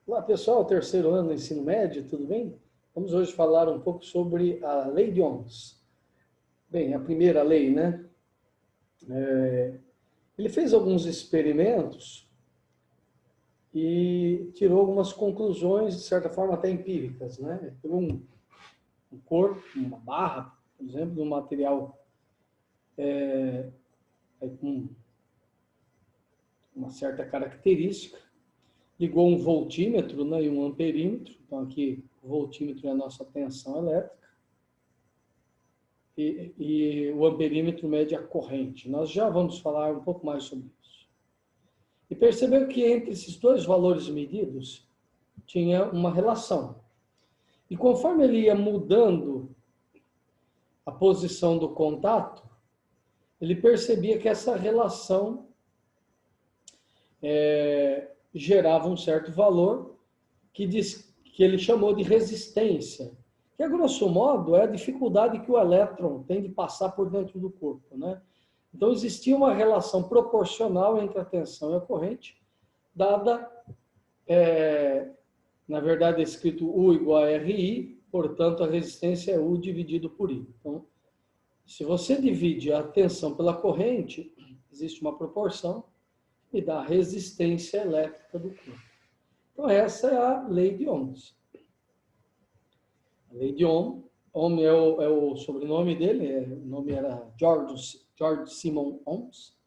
Olá pessoal, terceiro ano do ensino médio, tudo bem? Vamos hoje falar um pouco sobre a lei de Ohms. Bem, a primeira lei, né? Ele fez alguns experimentos e tirou algumas conclusões, de certa forma até empíricas, né? Ele pegou um corpo, uma barra, por exemplo, de um material com uma certa característica, ligou um voltímetro, né, e um amperímetro. Então aqui o voltímetro é a nossa tensão elétrica. E o amperímetro mede a corrente. Nós já vamos falar um pouco mais sobre isso. E percebeu que entre esses dois valores medidos tinha uma relação. E conforme ele ia mudando a posição do contato, ele percebia que essa relação gerava um certo valor que ele chamou de resistência, que a grosso modo é a dificuldade que o elétron tem de passar por dentro do corpo, né? Então existia uma relação proporcional entre a tensão e a corrente, dada, na verdade é escrito U igual a RI, portanto a resistência é U dividido por I. Então, se você divide a tensão pela corrente, existe uma proporção e dá a resistência elétrica do corpo. Então essa é a lei de Ohms. A lei de Ohm. Ohm é o sobrenome dele, o nome era George Simon Ohms.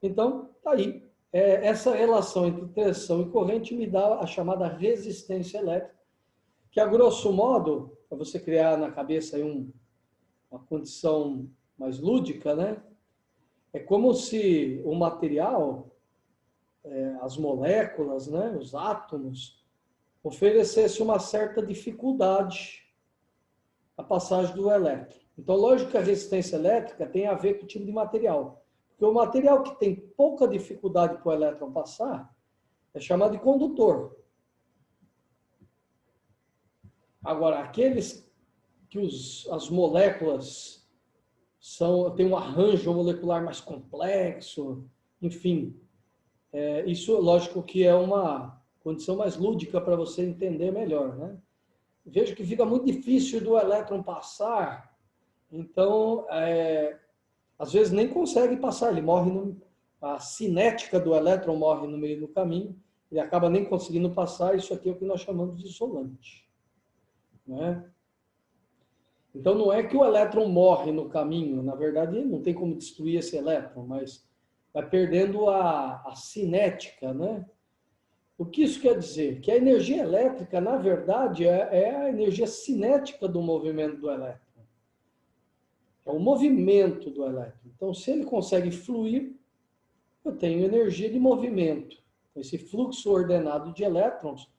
Então, tá aí. Essa relação entre tensão e corrente me dá a chamada resistência elétrica, que a grosso modo, para você criar na cabeça aí uma condição mais lúdica, né? É como se o material, as moléculas, né, os átomos, oferecesse uma certa dificuldade a passagem do elétron. Então, lógico que a resistência elétrica tem a ver com o tipo de material. Porque o material que tem pouca dificuldade para o elétron passar é chamado de condutor. Agora, aqueles que as moléculas têm um arranjo molecular mais complexo, enfim, isso, lógico que é uma condição mais lúdica para você entender melhor, né? Vejo que fica muito difícil do elétron passar, então, às vezes nem consegue passar, ele morre, a cinética do elétron morre no meio do caminho, ele acaba nem conseguindo passar, isso aqui é o que nós chamamos de isolante. Né? Então, não é que o elétron morre no caminho, na verdade, não tem como destruir esse elétron, mas vai perdendo a cinética, né? O que isso quer dizer? Que a energia elétrica, na verdade, é a energia cinética do movimento do elétron. É o movimento do elétron. Então, se ele consegue fluir, eu tenho energia de movimento. Esse fluxo ordenado de elétrons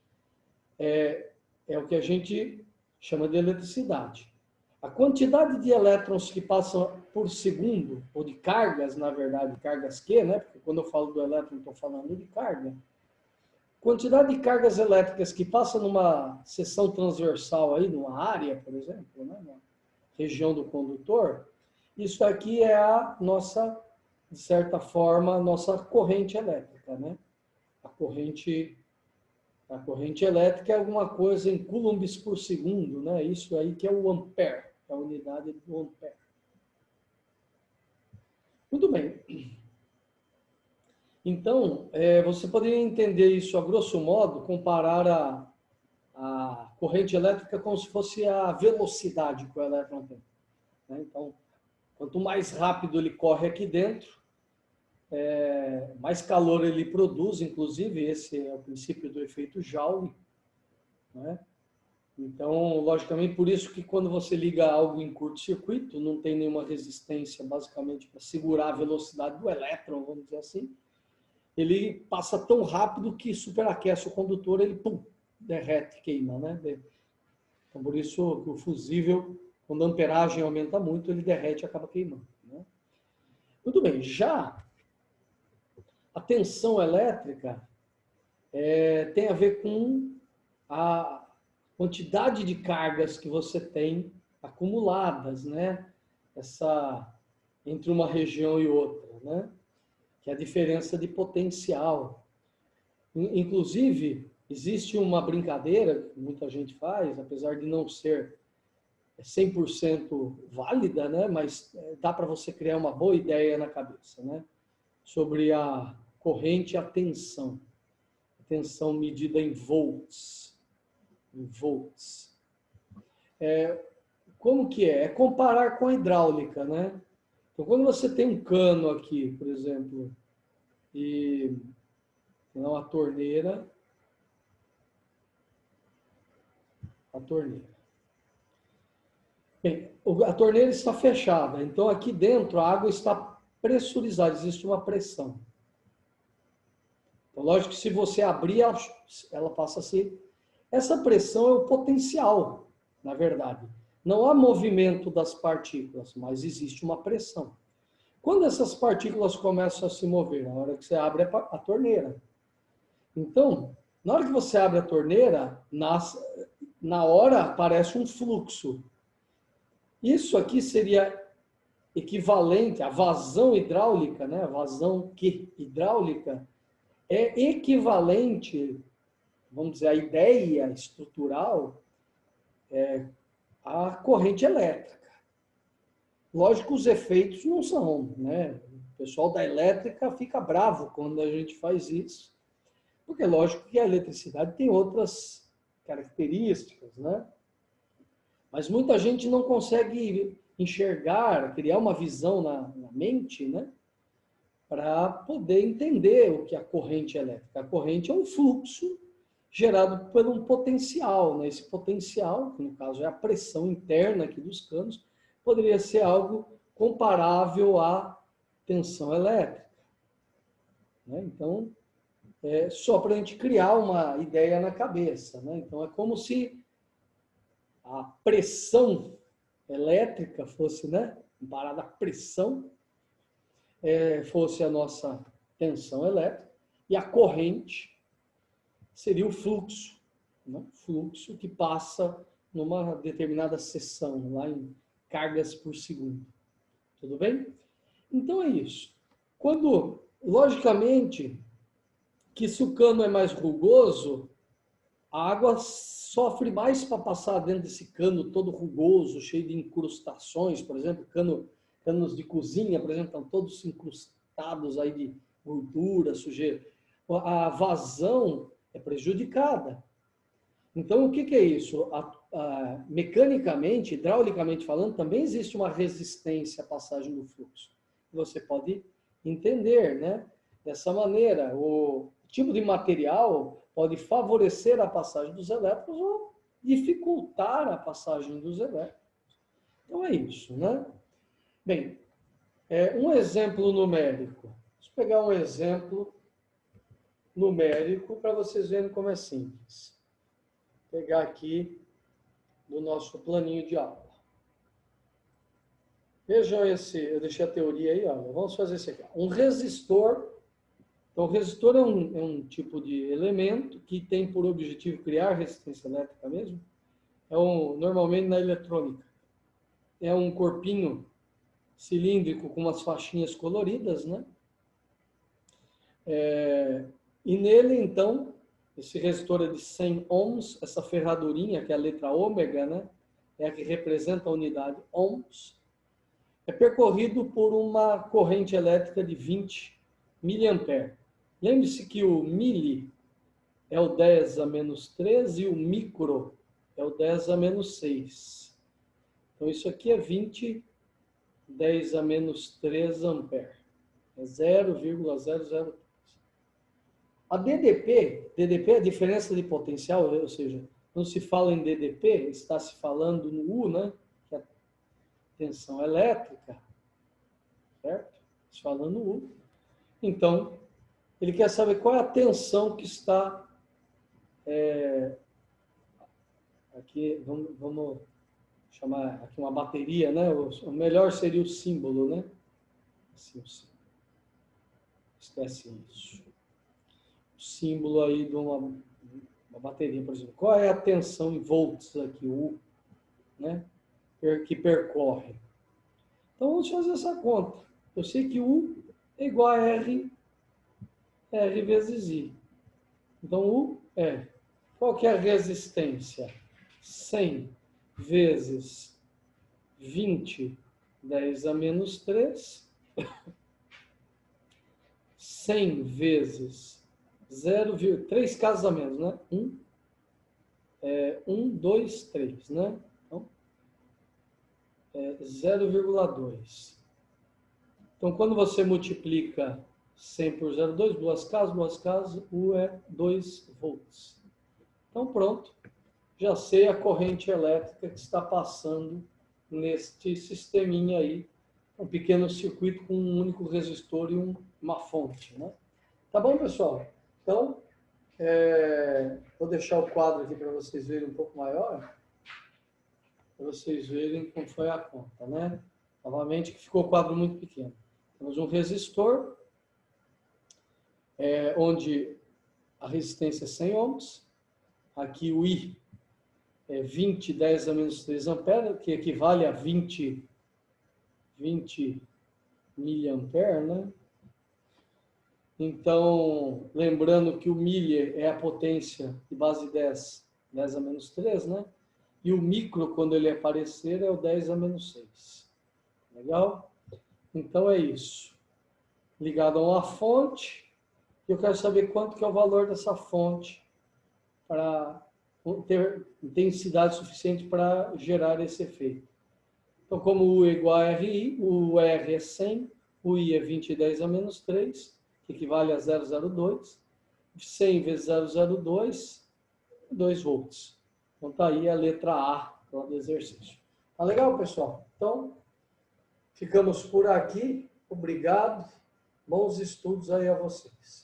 é o que a gente chama de eletricidade. A quantidade de elétrons que passam por segundo, ou de cargas, na verdade, cargas Q, né? Porque quando eu falo do elétron, estou falando de carga. Quantidade de cargas elétricas que passam numa seção transversal aí, numa área, por exemplo, né? Na região do condutor, isso aqui é a nossa, de certa forma, nossa corrente elétrica, né? A corrente elétrica é alguma coisa em coulombs por segundo, né? Isso aí que é o ampere, é a unidade do ampere. Muito bem. Então, você poderia entender isso a grosso modo, comparar a corrente elétrica como se fosse a velocidade que o elétron tem. Né? Então, quanto mais rápido ele corre aqui dentro, mais calor ele produz, inclusive esse é o princípio do efeito Joule. Né? Então, logicamente, por isso que quando você liga algo em curto-circuito, não tem nenhuma resistência, basicamente, para segurar a velocidade do elétron, vamos dizer assim, ele passa tão rápido que superaquece o condutor, ele pum, derrete, queima, né? Então, por isso que o fusível, quando a amperagem aumenta muito, ele derrete e acaba queimando. Né? Muito bem, já a tensão elétrica tem a ver com a quantidade de cargas que você tem acumuladas, né? Entre uma região e outra, né? Que é a diferença de potencial. Inclusive, existe uma brincadeira que muita gente faz, apesar de não ser 100% válida, né? Mas dá para você criar uma boa ideia na cabeça, né? Sobre a corrente e a tensão. A tensão medida em volts. Em volts. Como que é? É comparar com a hidráulica, né? Então, quando você tem um cano aqui, por exemplo, e uma torneira, a torneira. Bem, a torneira está fechada, então aqui dentro a água está pressurizada, existe uma pressão. Então, lógico que se você abrir, ela passa a ser... Essa pressão é o potencial, na verdade. Não há movimento das partículas, mas existe uma pressão. Quando essas partículas começam a se mover? Na hora que você abre a torneira. Então, na hora que você abre a torneira, na hora aparece um fluxo. Isso aqui seria equivalente à vazão hidráulica, né? A vazão hidráulica é equivalente, vamos dizer, a ideia estrutural à corrente elétrica. Lógico que os efeitos não são, né? O pessoal da elétrica fica bravo quando a gente faz isso, porque lógico que a eletricidade tem outras características, né? Mas muita gente não consegue enxergar, criar uma visão na mente, né? Para poder entender o que é a corrente elétrica. A corrente é um fluxo gerado por um potencial, né? Esse potencial, que no caso é a pressão interna aqui dos canos, poderia ser algo comparável à tensão elétrica, né? Então, só para a gente criar uma ideia na cabeça, né? Então, é como se a pressão elétrica fosse, né? Comparada à pressão, fosse a nossa tensão elétrica, e a corrente seria o fluxo, né? Fluxo que passa numa determinada seção, lá em cargas por segundo. Tudo bem? Então é isso. Quando, logicamente, que se o cano é mais rugoso, a água sofre mais para passar dentro desse cano todo rugoso, cheio de incrustações, por exemplo, canos de cozinha, por exemplo, estão todos incrustados aí de gordura, sujeira. A vazão é prejudicada. Então, o que é isso? Mecanicamente, hidraulicamente falando, também existe uma resistência à passagem do fluxo. Você pode entender, né? Dessa maneira, o tipo de material pode favorecer a passagem dos elétrons ou dificultar a passagem dos elétrons. Então, é isso, né? Bem, um exemplo numérico. Vamos pegar um exemplo numérico para vocês verem como é simples. Vou pegar aqui do nosso planinho de aula. Vejam eu deixei a teoria aí, olha, vamos fazer isso aqui. Um resistor. Então, o resistor é um tipo de elemento que tem por objetivo criar resistência elétrica mesmo. Normalmente na eletrônica. É um corpinho cilíndrico com umas faixinhas coloridas, né? E nele, então, esse resistor é de 100 ohms, essa ferradurinha, que é a letra ômega, né? É a que representa a unidade ohms. É percorrido por uma corrente elétrica de 20 miliamperes. Lembre-se que o mili é o 10 a menos 3 e o micro é o 10 a menos 6. Então, isso aqui é 20, 10 a menos 3 ampere. É 0,003. A DDP é a diferença de potencial, ou seja, não se fala em DDP, está se falando no U, né? Que é a tensão elétrica, certo? Se falando no U. Então, ele quer saber qual é a tensão que está aqui, vamos chamar aqui uma bateria, né? O melhor seria o símbolo, né? Assim, o símbolo. Esquece isso. O símbolo aí de uma bateria, por exemplo. Qual é a tensão em volts aqui, o U, né? Que percorre. Então, vamos fazer essa conta. Eu sei que U é igual a R vezes I. Então, U é Qual que é a resistência? 100 vezes 20, 10 a menos 3. 100 vezes 3 casos a menos, né? 1, 2, 3, né? Então, 0,2. Então, quando você multiplica 100 por 0,2, duas casas, U é 2 volts. Então, pronto. Já sei a corrente elétrica que está passando neste sisteminha aí. Um pequeno circuito com um único resistor e uma fonte, né? Tá bom, pessoal? Então, vou deixar o quadro aqui para vocês verem um pouco maior, para vocês verem como foi a conta, né? Novamente, que ficou o quadro muito pequeno. Temos um resistor, onde a resistência é 100 ohms. Aqui o I é 20, 10 a menos 3 amperes, que equivale a 20 miliampere, né? Então, lembrando que o milli é a potência de base 10, 10 a menos 3, né? E o micro, quando ele aparecer, é o 10 a menos 6. Legal? Então, é isso. Ligado a uma fonte, eu quero saber quanto que é o valor dessa fonte para ter intensidade suficiente para gerar esse efeito. Então, como U é igual a RI, o R é 100, o I é 20 e 10 a menos 3, que equivale a 0,02. 100 vezes 0,02, 2 volts. Então, está aí a letra A do exercício. Tá legal, pessoal? Então, ficamos por aqui. Obrigado. Bons estudos aí a vocês.